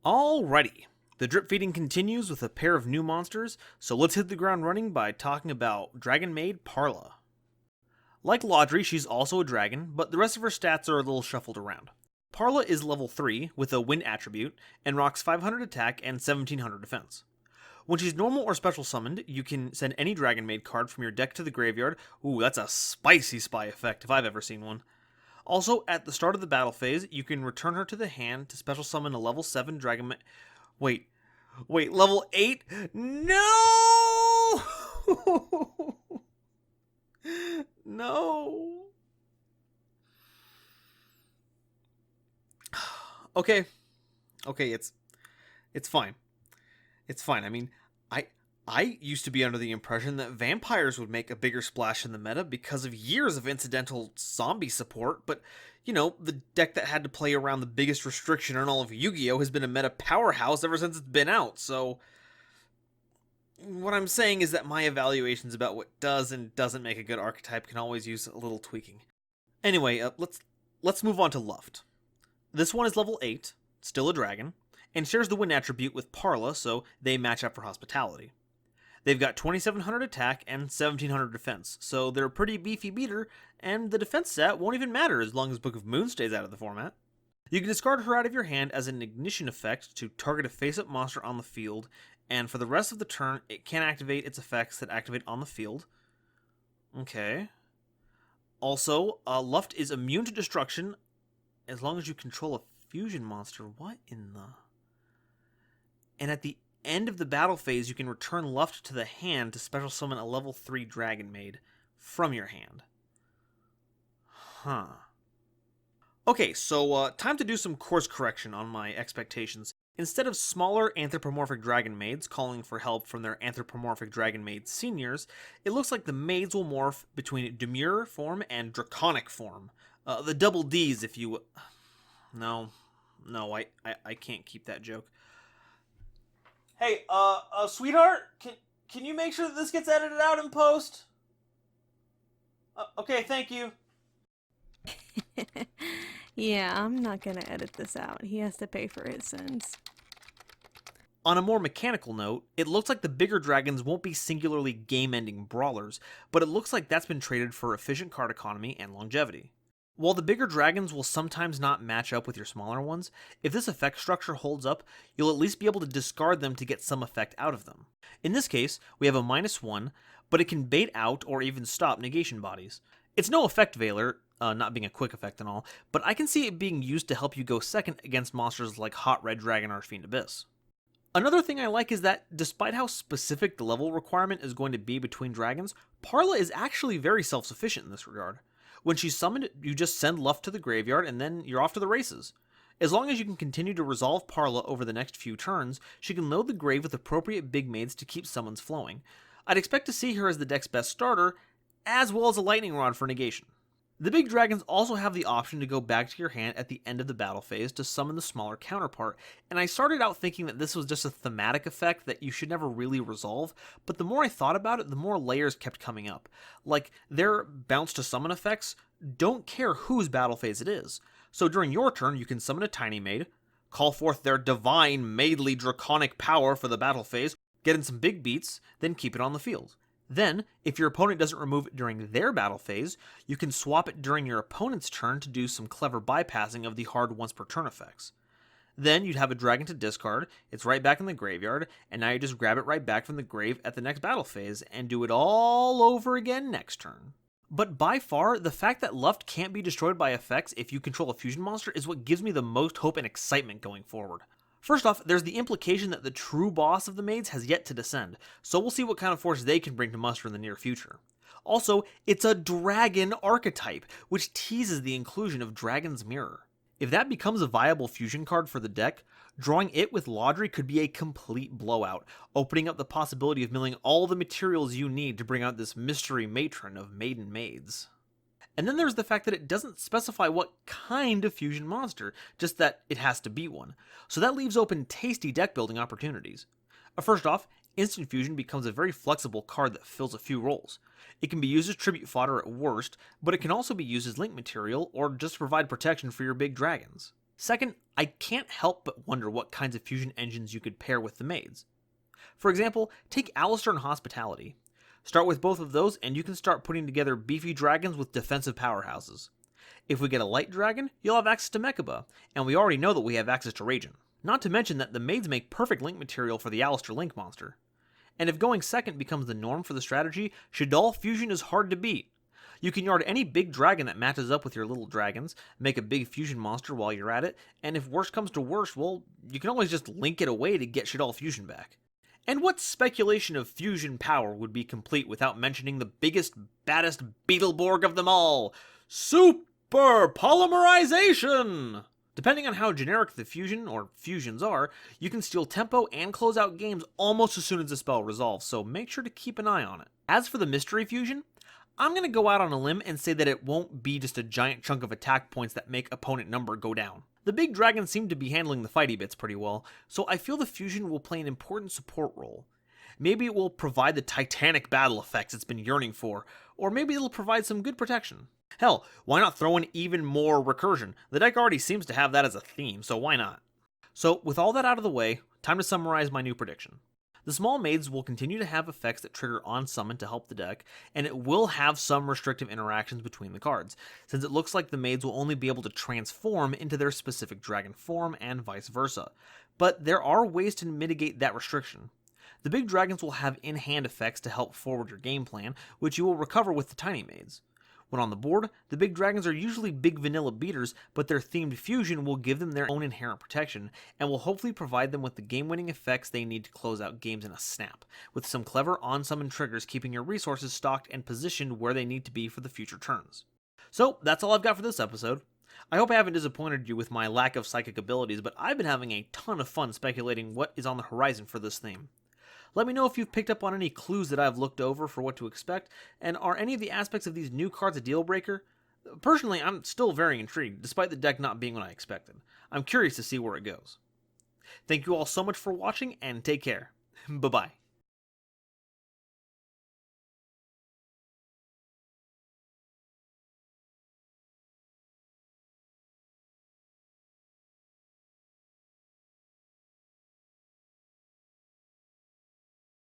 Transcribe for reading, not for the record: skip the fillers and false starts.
Alrighty, the drip feeding continues with a pair of new monsters, so let's hit the ground running by talking about Dragon Maid Parla. Like Laudry, she's also a dragon, but the rest of her stats are a little shuffled around. Parla is level 3 with a wind attribute and rocks 500 attack and 1700 defense. When she's normal or special summoned, you can send any Dragon Maid card from your deck to the graveyard. Ooh, that's a spicy spy effect if I've ever seen one. Also, at the start of the battle phase, you can return her to the hand to special summon a level 7 Dragon Maid. Wait, level 8? No! No. Okay. Okay, it's fine. It's fine. I mean, I used to be under the impression that vampires would make a bigger splash in the meta because of years of incidental zombie support, but the deck that had to play around the biggest restriction in all of Yu-Gi-Oh! Has been a meta powerhouse ever since it's been out, so what I'm saying is that my evaluations about what does and doesn't make a good archetype can always use a little tweaking. Anyway, let's move on to Luft. This one is level 8, still a dragon, and shares the wind attribute with Parla, so they match up for hospitality. They've got 2700 attack and 1700 defense, so they're a pretty beefy beater, and the defense stat won't even matter as long as Book of Moon stays out of the format. You can discard her out of your hand as an ignition effect to target a face-up monster on the field, and for the rest of the turn, it can activate its effects that activate on the field. Okay. Also, Luft is immune to destruction as long as you control a fusion monster. What in the... And at the end of the battle phase, you can return Luft to the hand to special summon a level 3 Dragon Maid from your hand. Huh. Okay, so time to do some course correction on my expectations. Instead of smaller anthropomorphic Dragon Maids calling for help from their anthropomorphic Dragon Maid seniors, it looks like the maids will morph between demure form and draconic form. The double Ds, if you... No, I can't keep that joke. Hey, sweetheart, can you make sure that this gets edited out in post? Okay, thank you. Yeah, I'm not gonna edit this out. He has to pay for his sins. On a more mechanical note, it looks like the bigger dragons won't be singularly game-ending brawlers, but it looks like that's been traded for efficient card economy and longevity. While the bigger dragons will sometimes not match up with your smaller ones, if this effect structure holds up, you'll at least be able to discard them to get some effect out of them. In this case, we have a -1, but it can bait out or even stop negation bodies. It's no effect veiler, not being a quick effect and all, but I can see it being used to help you go second against monsters like Hot Red Dragon Archfiend Abyss. Another thing I like is that, despite how specific the level requirement is going to be between dragons, Parla is actually very self-sufficient in this regard. When she's summoned, you just send Luft to the graveyard and then you're off to the races. As long as you can continue to resolve Parla over the next few turns, she can load the grave with appropriate big maids to keep summons flowing. I'd expect to see her as the deck's best starter, as well as a lightning rod for negation. The big dragons also have the option to go back to your hand at the end of the battle phase to summon the smaller counterpart, and I started out thinking that this was just a thematic effect that you should never really resolve, but the more I thought about it, the more layers kept coming up. Like, their bounce to summon effects don't care whose battle phase it is. So during your turn, you can summon a tiny maid, call forth their divine maidly draconic power for the battle phase, get in some big beats, then keep it on the field. Then, if your opponent doesn't remove it during their battle phase, you can swap it during your opponent's turn to do some clever bypassing of the hard once per turn effects. Then you'd have a dragon to discard, it's right back in the graveyard, and now you just grab it right back from the grave at the next battle phase and do it all over again next turn. But by far, the fact that Luft can't be destroyed by effects if you control a fusion monster is what gives me the most hope and excitement going forward. First off, there's the implication that the true boss of the maids has yet to descend, so we'll see what kind of force they can bring to muster in the near future. Also, it's a dragon archetype, which teases the inclusion of Dragon's Mirror. If that becomes a viable fusion card for the deck, drawing it with Laudry could be a complete blowout, opening up the possibility of milling all the materials you need to bring out this mystery matron of maiden maids. And then there's the fact that it doesn't specify what kind of fusion monster, just that it has to be one. So that leaves open tasty deck building opportunities. First off, Instant Fusion becomes a very flexible card that fills a few roles. It can be used as tribute fodder at worst, but it can also be used as link material or just to provide protection for your big dragons. Second, I can't help but wonder what kinds of fusion engines you could pair with the maids. For example, take Alistair and Hospitality. Start with both of those and you can start putting together beefy dragons with defensive powerhouses. If we get a light dragon, you'll have access to Mechaba, and we already know that we have access to Ragin. Not to mention that the maids make perfect link material for the Alistair Link monster. And if going second becomes the norm for the strategy, Shaddoll fusion is hard to beat. You can yard any big dragon that matches up with your little dragons, make a big fusion monster while you're at it, and if worst comes to worst, well, you can always just link it away to get Shaddoll fusion back. And what speculation of fusion power would be complete without mentioning the biggest, baddest Beetleborg of them all? Super Polymerization! Depending on how generic the fusion or fusions are, you can steal tempo and close out games almost as soon as the spell resolves, so make sure to keep an eye on it. As for the mystery fusion, I'm going to go out on a limb and say that it won't be just a giant chunk of attack points that make opponent number go down. The big dragons seem to be handling the fighty bits pretty well, so I feel the fusion will play an important support role. Maybe it will provide the titanic battle effects it's been yearning for, or maybe it'll provide some good protection. Hell, why not throw in even more recursion? The deck already seems to have that as a theme, so why not? So, with all that out of the way, time to summarize my new prediction. The small maids will continue to have effects that trigger on summon to help the deck, and it will have some restrictive interactions between the cards, since it looks like the maids will only be able to transform into their specific dragon form and vice versa. But there are ways to mitigate that restriction. The big dragons will have in-hand effects to help forward your game plan, which you will recover with the tiny maids. When on the board, the big dragons are usually big vanilla beaters, but their themed fusion will give them their own inherent protection, and will hopefully provide them with the game-winning effects they need to close out games in a snap, with some clever on-summon triggers keeping your resources stocked and positioned where they need to be for the future turns. So, that's all I've got for this episode. I hope I haven't disappointed you with my lack of psychic abilities, but I've been having a ton of fun speculating what is on the horizon for this theme. Let me know if you've picked up on any clues that I've looked over for what to expect, and are any of the aspects of these new cards a deal breaker? Personally, I'm still very intrigued, despite the deck not being what I expected. I'm curious to see where it goes. Thank you all so much for watching, and take care. Bye-bye.